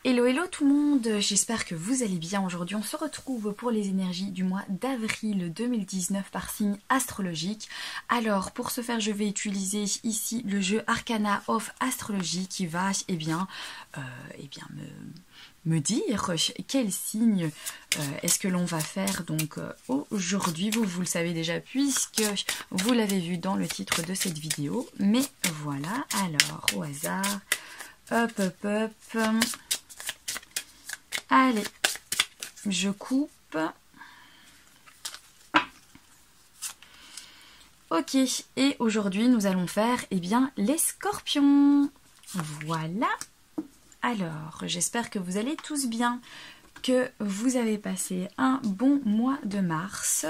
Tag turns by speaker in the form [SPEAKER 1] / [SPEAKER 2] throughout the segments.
[SPEAKER 1] Hello hello tout le monde, j'espère que vous allez bien. Aujourd'hui on se retrouve pour les énergies du mois d'avril 2019 par signe astrologique. Alors pour ce faire je vais utiliser ici le jeu Arcana of Astrology qui va me dire quel signe est-ce que l'on va faire donc aujourd'hui. Vous le savez déjà puisque vous l'avez vu dans le titre de cette vidéo. Mais voilà, alors au hasard, hop. Allez, je coupe. Ok, et aujourd'hui nous allons faire les scorpions. Voilà. Alors, j'espère que vous allez tous bien, que vous avez passé un bon mois de mars.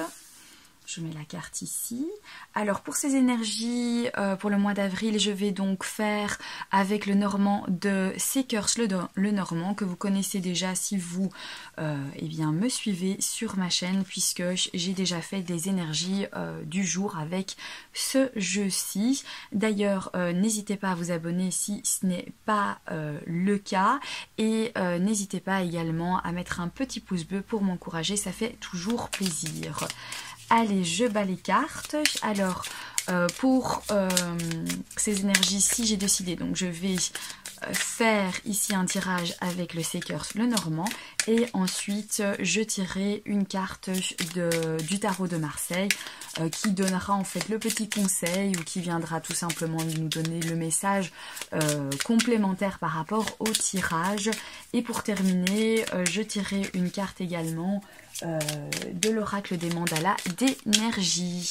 [SPEAKER 1] Je mets la carte ici. Alors pour ces énergies, pour le mois d'avril, je vais donc faire avec le Normand de Seekers le Normand, que vous connaissez déjà si vous me suivez sur ma chaîne, puisque j'ai déjà fait des énergies du jour avec ce jeu-ci. D'ailleurs, n'hésitez pas à vous abonner si ce n'est pas le cas. Et n'hésitez pas également à mettre un petit pouce bleu pour m'encourager, ça fait toujours plaisir. Allez, je bats les cartes. Alors, pour ces énergies-ci, j'ai décidé, donc je vais faire ici un tirage avec le Seekers le Normand et ensuite je tirerai une carte du tarot de Marseille qui donnera en fait le petit conseil ou qui viendra tout simplement nous donner le message complémentaire par rapport au tirage. Et pour terminer, je tirerai une carte également de l'oracle des mandalas d'énergie.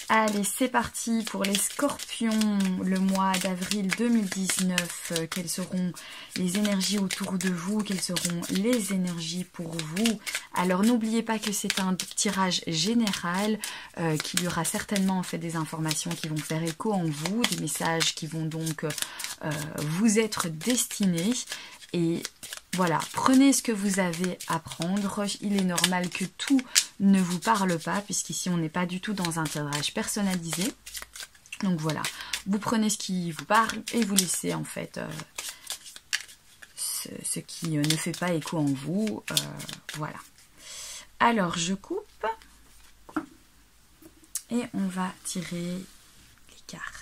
[SPEAKER 1] Allez, c'est parti pour les scorpions, le mois d'avril 2019. Quelles seront les énergies autour de vous? Quelles seront les énergies pour vous? Alors, n'oubliez pas que c'est un tirage général, qu'il y aura certainement en fait des informations qui vont faire écho en vous, des messages qui vont donc vous être destinés. Et voilà, prenez ce que vous avez à prendre. Il est normal que tout ne vous parle pas, puisqu'ici on n'est pas du tout dans un tirage personnalisé. Donc voilà, vous prenez ce qui vous parle et vous laissez en fait ce qui ne fait pas écho en vous. Voilà. Alors je coupe et on va tirer les cartes.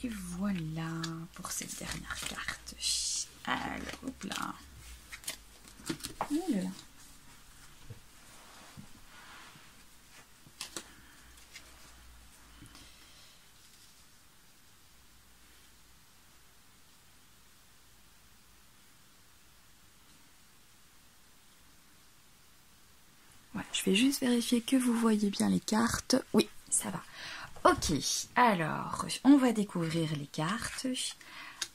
[SPEAKER 1] Et voilà pour cette dernière carte. Alors, hop là. Oh là là. Ouais, je vais juste vérifier que vous voyez bien les cartes. Oui, ça va. Ok, alors, on va découvrir les cartes.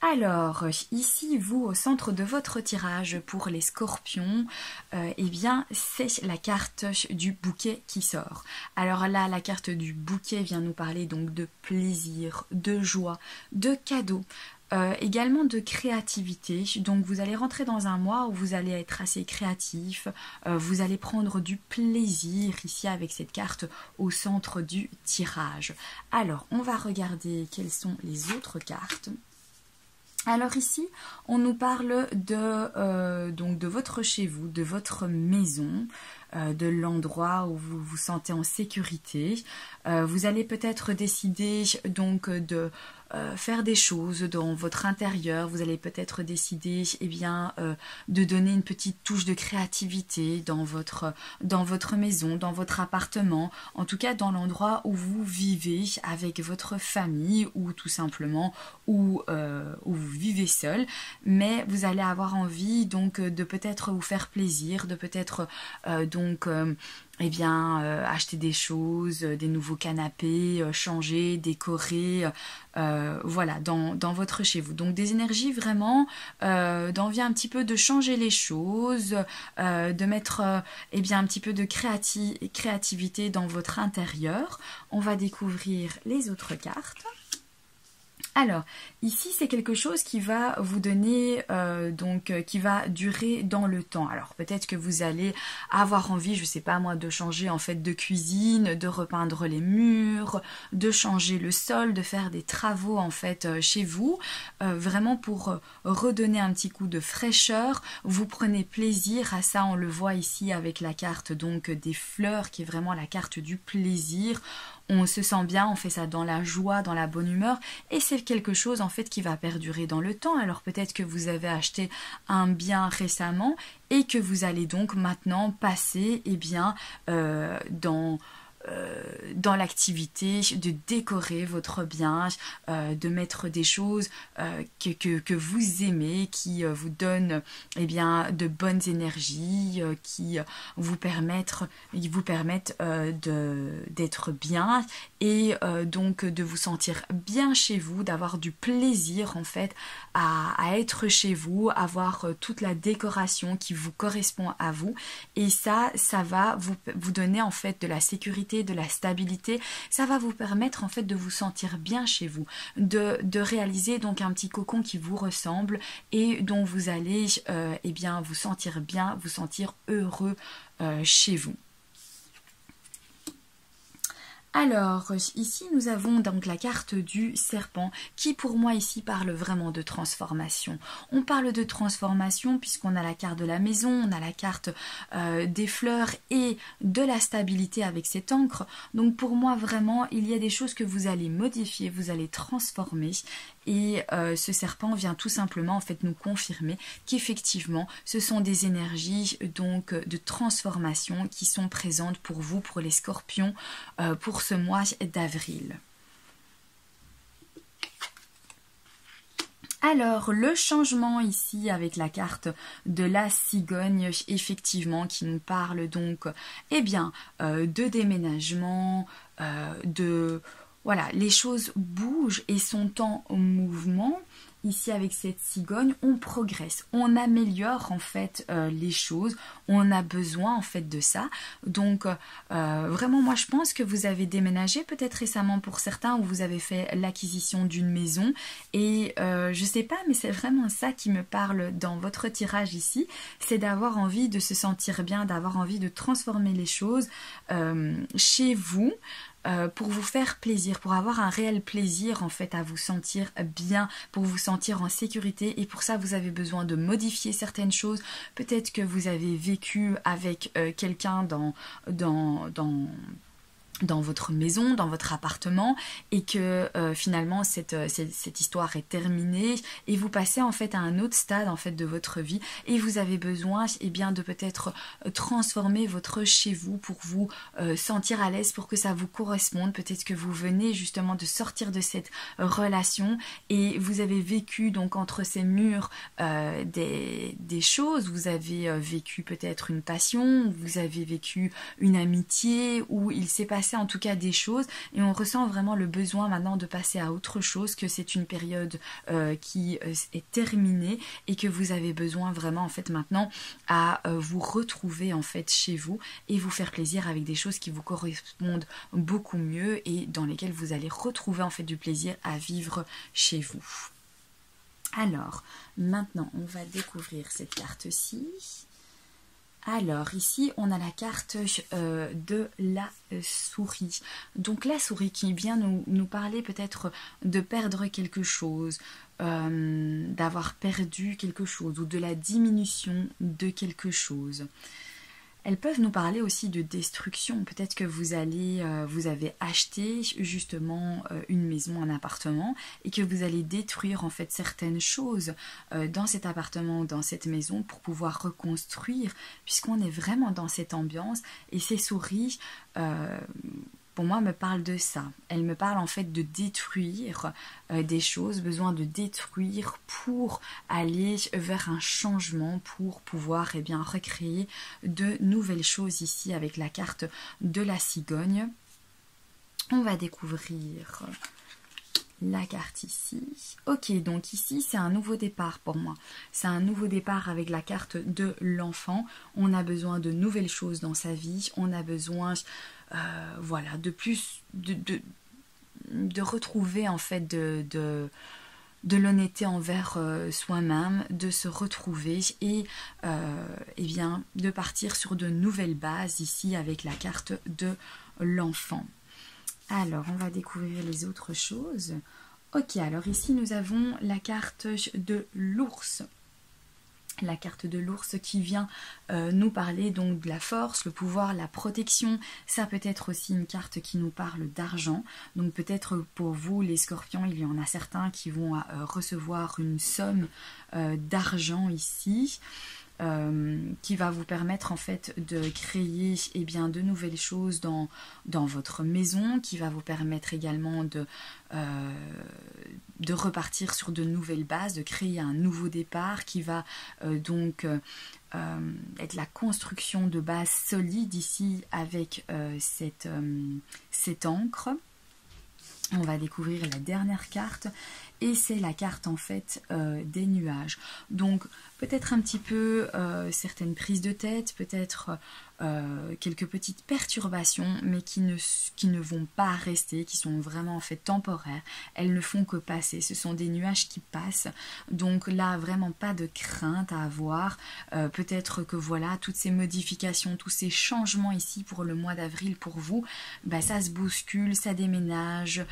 [SPEAKER 1] Alors, ici, vous, au centre de votre tirage pour les scorpions, c'est la carte du bouquet qui sort. Alors là, la carte du bouquet vient nous parler donc de plaisir, de joie, de cadeaux. Également de créativité, donc vous allez rentrer dans un mois où vous allez être assez créatif, vous allez prendre du plaisir ici avec cette carte au centre du tirage. Alors on va regarder quelles sont les autres cartes. Alors ici, on nous parle de votre chez vous, de votre maison, de l'endroit où vous vous sentez en sécurité. Vous allez peut-être décider donc de faire des choses dans votre intérieur. Vous allez peut-être décider de donner une petite touche de créativité dans votre maison, dans votre appartement, en tout cas dans l'endroit où vous vivez avec votre famille ou tout simplement où vous vivez seul. Mais vous allez avoir envie donc de peut-être vous faire plaisir, de peut-être eh bien, acheter des choses, des nouveaux canapés, changer, décorer, voilà, dans votre chez vous. Donc des énergies vraiment d'envie un petit peu de changer les choses, de mettre eh bien, un petit peu de créativité dans votre intérieur. On va découvrir les autres cartes. Alors, ici, c'est quelque chose qui va vous donner, qui va durer dans le temps. Alors, peut-être que vous allez avoir envie, je ne sais pas moi, de changer en fait de cuisine, de repeindre les murs, de changer le sol, de faire des travaux en fait chez vous, vraiment pour redonner un petit coup de fraîcheur. Vous prenez plaisir à ça, on le voit ici avec la carte donc des fleurs, qui est vraiment la carte du plaisir. On se sent bien, on fait ça dans la joie, dans la bonne humeur, et c'est quelque chose en fait qui va perdurer dans le temps. Alors peut-être que vous avez acheté un bien récemment et que vous allez donc maintenant passer dans l'activité de décorer votre bien, de mettre des choses que vous aimez, qui vous donnent de bonnes énergies, qui vous permettent d'être bien et donc de vous sentir bien chez vous, d'avoir du plaisir en fait à être chez vous, avoir toute la décoration qui vous correspond à vous, et ça va vous donner en fait de la sécurité, de la stabilité. Ça va vous permettre en fait de vous sentir bien chez vous, de réaliser donc un petit cocon qui vous ressemble et dont vous allez vous sentir bien, vous sentir heureux chez vous. Alors, ici, nous avons donc la carte du serpent qui, pour moi, ici, parle vraiment de transformation. On parle de transformation puisqu'on a la carte de la maison, on a la carte des fleurs et de la stabilité avec cette encre. Donc, pour moi, vraiment, il y a des choses que vous allez modifier, vous allez transformer. Et ce serpent vient tout simplement en fait nous confirmer qu'effectivement ce sont des énergies donc de transformation qui sont présentes pour vous, pour les scorpions, pour ce mois d'avril. Alors, le changement ici avec la carte de la cigogne, effectivement, qui nous parle donc de déménagement, Voilà, les choses bougent et sont en mouvement. Ici, avec cette cigogne, on progresse, on améliore en fait les choses, on a besoin en fait de ça. Donc, vraiment, moi, je pense que vous avez déménagé peut-être récemment pour certains, ou vous avez fait l'acquisition d'une maison. Et je sais pas, mais c'est vraiment ça qui me parle dans votre tirage ici, c'est d'avoir envie de se sentir bien, d'avoir envie de transformer les choses chez vous. Pour vous faire plaisir, pour avoir un réel plaisir en fait à vous sentir bien, pour vous sentir en sécurité, et pour ça vous avez besoin de modifier certaines choses. Peut-être que vous avez vécu avec quelqu'un dans votre maison, dans votre appartement, et que finalement cette histoire est terminée et vous passez en fait à un autre stade en fait de votre vie, et vous avez besoin de peut-être transformer votre chez vous pour vous sentir à l'aise, pour que ça vous corresponde. Peut-être que vous venez justement de sortir de cette relation et vous avez vécu donc entre ces murs des choses. Vous avez vécu peut-être une passion, vous avez vécu une amitié, où il s'est passé en tout cas des choses, et on ressent vraiment le besoin maintenant de passer à autre chose, que c'est une période qui est terminée et que vous avez besoin vraiment en fait maintenant à vous retrouver en fait chez vous et vous faire plaisir avec des choses qui vous correspondent beaucoup mieux et dans lesquelles vous allez retrouver en fait du plaisir à vivre chez vous. Alors, maintenant on va découvrir cette carte-ci. Alors ici on a la carte de la souris. Donc la souris qui vient nous parler peut-être de perdre quelque chose, d'avoir perdu quelque chose ou de la diminution de quelque chose. Elles peuvent nous parler aussi de destruction. Peut-être que vous avez acheté justement une maison, un appartement, et que vous allez détruire en fait certaines choses dans cet appartement ou dans cette maison pour pouvoir reconstruire, puisqu'on est vraiment dans cette ambiance. Et ces souris pour moi, me parle de ça. Elle me parle en fait de détruire des choses, besoin de détruire pour aller vers un changement, pour pouvoir recréer de nouvelles choses ici avec la carte de la cigogne. On va découvrir la carte ici. Ok, donc ici c'est un nouveau départ pour moi. C'est un nouveau départ avec la carte de l'enfant. On a besoin de nouvelles choses dans sa vie. On a besoin, voilà, de plus, de retrouver en fait de l'honnêteté envers soi-même, de se retrouver et bien de partir sur de nouvelles bases ici avec la carte de l'enfant. Alors, on va découvrir les autres choses. Ok, alors ici, nous avons la carte de l'ours. La carte de l'ours qui vient nous parler donc de la force, le pouvoir, la protection. Ça peut être aussi une carte qui nous parle d'argent. Donc peut-être pour vous, les scorpions, il y en a certains qui vont recevoir une somme d'argent ici. Qui va vous permettre en fait de créer de nouvelles choses dans votre maison, qui va vous permettre également de repartir sur de nouvelles bases, de créer un nouveau départ qui va donc être la construction de bases solides ici avec cette encre. On va découvrir la dernière carte et c'est la carte en fait des nuages. Donc peut-être un petit peu certaines prises de tête, peut-être quelques petites perturbations, mais qui ne vont pas rester, qui sont vraiment en fait temporaires. Elles ne font que passer, ce sont des nuages qui passent. Donc là, vraiment pas de crainte à avoir. Peut-être que voilà, toutes ces modifications, tous ces changements ici pour le mois d'avril pour vous, ça se bouscule, ça déménage,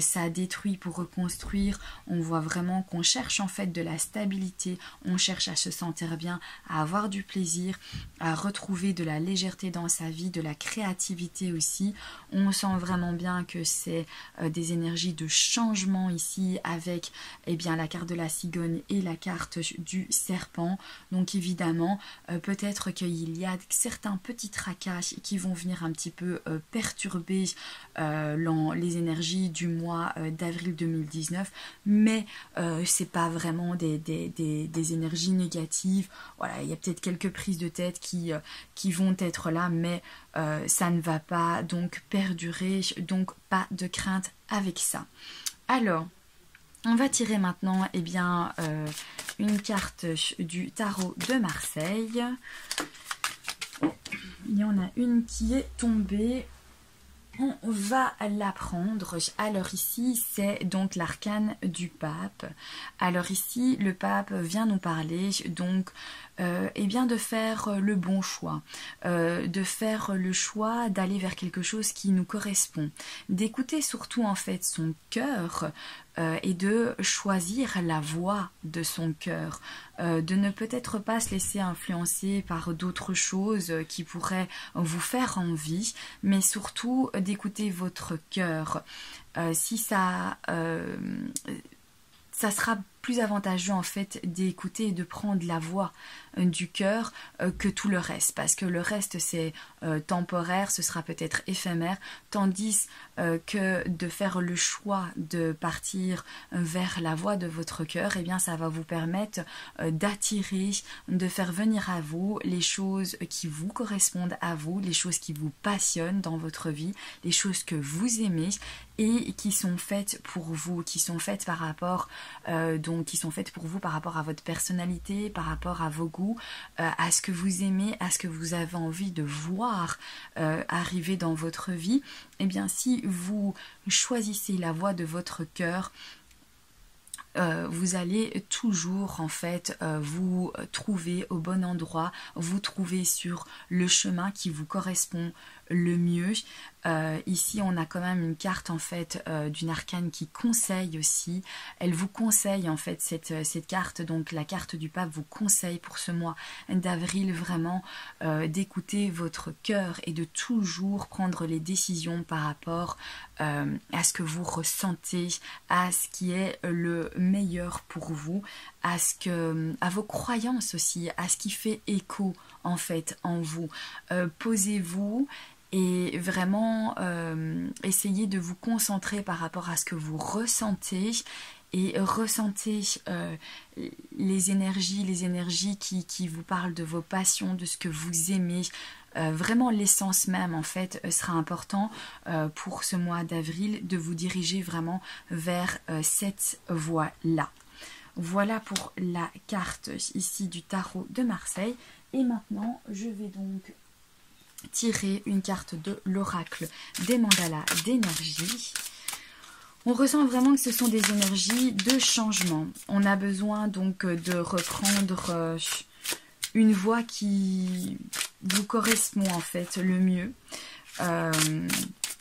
[SPEAKER 1] ça détruit pour reconstruire. On voit vraiment qu'on cherche en fait de la stabilité, on cherche à se sentir bien, à avoir du plaisir, à retrouver de la légèreté dans sa vie, de la créativité aussi. On sent vraiment bien que c'est des énergies de changement ici avec la carte de la cigogne et la carte du serpent. Donc évidemment, peut-être qu'il y a certains petits tracas qui vont venir un petit peu perturber les énergies du mois d'avril 2019, mais c'est pas vraiment des énergies négatives. Voilà, il y a peut-être quelques prises de tête qui vont être là, mais ça ne va pas donc perdurer, donc pas de crainte avec ça. Alors, on va tirer maintenant une carte du tarot de Marseille. Il y en a une qui est tombée. On va la prendre. Alors ici, c'est donc l'arcane du pape. Alors ici, le pape vient nous parler donc de faire le bon choix, de faire le choix d'aller vers quelque chose qui nous correspond, d'écouter surtout en fait son cœur et de choisir la voie de son cœur, de ne peut-être pas se laisser influencer par d'autres choses qui pourraient vous faire envie, mais surtout d'écouter votre cœur. Si ça sera plus avantageux en fait d'écouter et de prendre la voix du cœur que tout le reste, parce que le reste c'est temporaire, ce sera peut-être éphémère, tandis que de faire le choix de partir vers la voie de votre cœur, ça va vous permettre d'attirer, de faire venir à vous les choses qui vous correspondent à vous, les choses qui vous passionnent dans votre vie, les choses que vous aimez et qui sont faites pour vous, qui sont faites par rapport qui sont faites pour vous par rapport à votre personnalité, par rapport à vos goûts, à ce que vous aimez, à ce que vous avez envie de voir arriver dans votre vie. Si vous choisissez la voie de votre cœur, vous allez toujours en fait vous trouver au bon endroit, vous trouver sur le chemin qui vous correspond le mieux. Ici on a quand même une carte en fait d'une arcane qui conseille aussi. Elle vous conseille en fait cette carte, donc la carte du pape vous conseille pour ce mois d'avril vraiment d'écouter votre cœur et de toujours prendre les décisions par rapport à ce que vous ressentez, à ce qui est le meilleur pour vous, à vos croyances aussi, à ce qui fait écho en fait en vous. Posez-vous et vraiment essayez de vous concentrer par rapport à ce que vous ressentez et ressentez les énergies qui vous parlent de vos passions, de ce que vous aimez. Vraiment l'essence même en fait sera important pour ce mois d'avril de vous diriger vraiment vers cette voie-là. Voilà pour la carte ici du tarot de Marseille. Et maintenant, je vais donc tirer une carte de l'oracle des mandalas d'énergie. On ressent vraiment que ce sont des énergies de changement. On a besoin donc de reprendre une voie qui vous correspond en fait le mieux.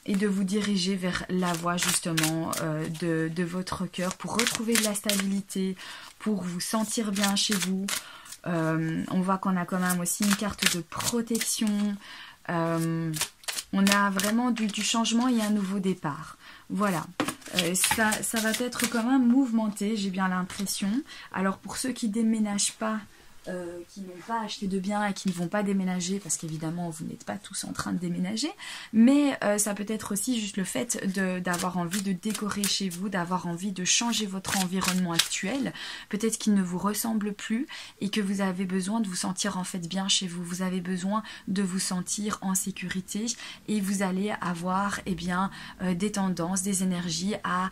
[SPEAKER 1] Et de vous diriger vers la voie justement de votre cœur pour retrouver de la stabilité, pour vous sentir bien chez vous. On voit qu'on a quand même aussi une carte de protection. On a vraiment du changement et un nouveau départ. Voilà. Ça va être quand même mouvementé, j'ai bien l'impression. Alors pour ceux qui déménagent pas, qui n'ont pas acheté de biens et qui ne vont pas déménager, parce qu'évidemment vous n'êtes pas tous en train de déménager, mais ça peut être aussi juste le fait d'avoir envie de décorer chez vous, d'avoir envie de changer votre environnement actuel, peut-être qu'il ne vous ressemble plus et que vous avez besoin de vous sentir en fait bien chez vous, vous avez besoin de vous sentir en sécurité et vous allez avoir des tendances, des énergies à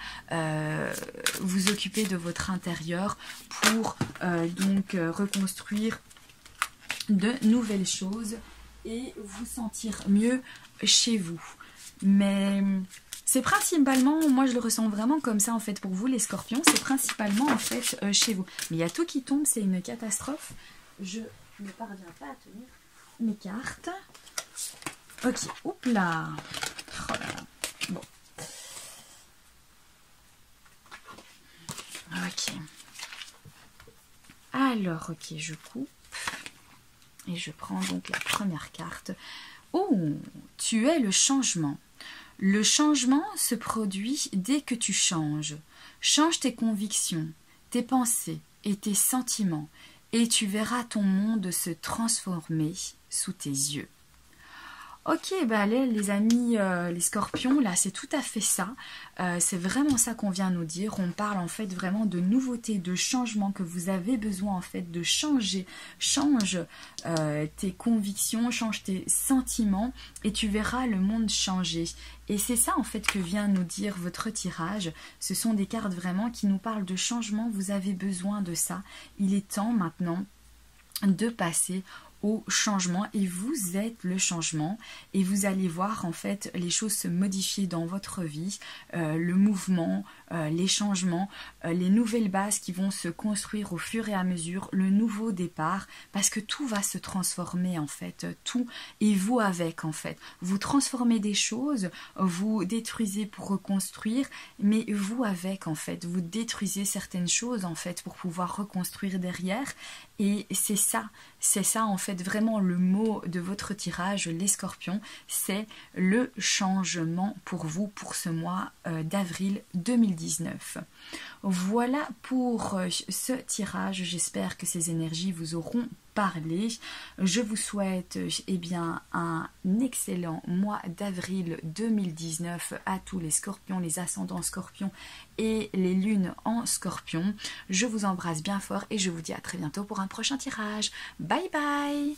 [SPEAKER 1] vous occuper de votre intérieur pour donc reconstruire de nouvelles choses et vous sentir mieux chez vous. Mais c'est principalement, moi je le ressens vraiment comme ça en fait pour vous les scorpions, c'est principalement en fait chez vous. Mais il y a tout qui tombe, c'est une catastrophe. Je ne parviens pas à tenir mes cartes. Ok, oups là. Oh là là. Bon. Ok. Alors, ok, je coupe et je prends donc la première carte. Oh, tu es le changement. Le changement se produit dès que tu changes. Change tes convictions, tes pensées et tes sentiments et tu verras ton monde se transformer sous tes yeux. Ok, bah les amis, les scorpions, là c'est tout à fait ça, c'est vraiment ça qu'on vient nous dire, on parle en fait vraiment de nouveautés, de changements que vous avez besoin en fait de changer, change tes convictions, change tes sentiments et tu verras le monde changer. Et c'est ça en fait que vient nous dire votre tirage, ce sont des cartes vraiment qui nous parlent de changement, vous avez besoin de ça, il est temps maintenant de passer au changement et vous êtes le changement et vous allez voir en fait les choses se modifier dans votre vie, le mouvement, les changements, les nouvelles bases qui vont se construire au fur et à mesure, le nouveau départ parce que tout va se transformer en fait, tout et vous avec en fait. Vous transformez des choses, vous détruisez pour reconstruire mais vous avec en fait, vous détruisez certaines choses en fait pour pouvoir reconstruire derrière et c'est ça en fait vraiment le mot de votre tirage les scorpions, c'est le changement pour vous pour ce mois d'avril 2019. Voilà pour ce tirage, j'espère que ces énergies vous auront parlé. Je vous souhaite un excellent mois d'avril 2019 à tous les scorpions, les ascendants scorpions et les lunes en scorpion. Je vous embrasse bien fort et je vous dis à très bientôt pour un prochain tirage. Bye bye!